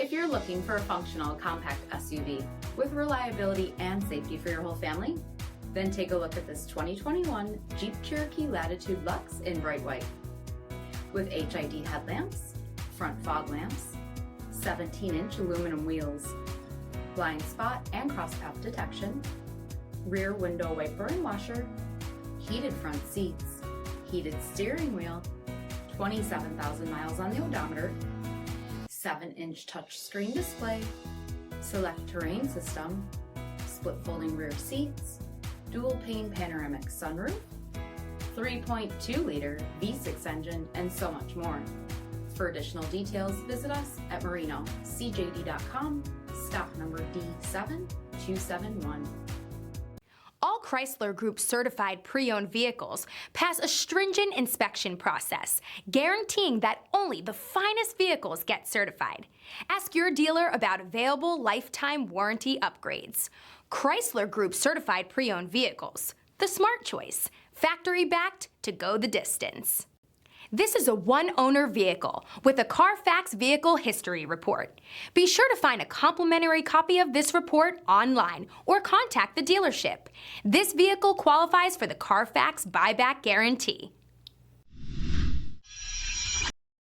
If you're looking for a functional compact SUV with reliability and safety for your whole family, then take a look at this 2021 Jeep Cherokee Latitude Luxe in bright white. With HID headlamps, front fog lamps, 17-inch aluminum wheels, blind spot and crosspath detection, rear window wiper and washer, heated front seats, heated steering wheel, 27,000 miles on the odometer, 7-inch touchscreen display, SELEC-TERRAIN system, split folding rear seats, dual pane panoramic sunroof, 3.2-liter V6 engine, and so much more. For additional details, visit us at Marino, cjd.com, stock number D7271. All Chrysler Group certified pre-owned vehicles pass a stringent inspection process, guaranteeing that only the finest vehicles get certified. Ask your dealer about available lifetime warranty upgrades. Chrysler Group certified pre-owned vehicles, the smart choice, factory backed to go the distance. This is a one-owner vehicle with a CARFAX Vehicle History Report. Be sure to find a complimentary copy of this report online or contact the dealership. This vehicle qualifies for the CARFAX buyback guarantee.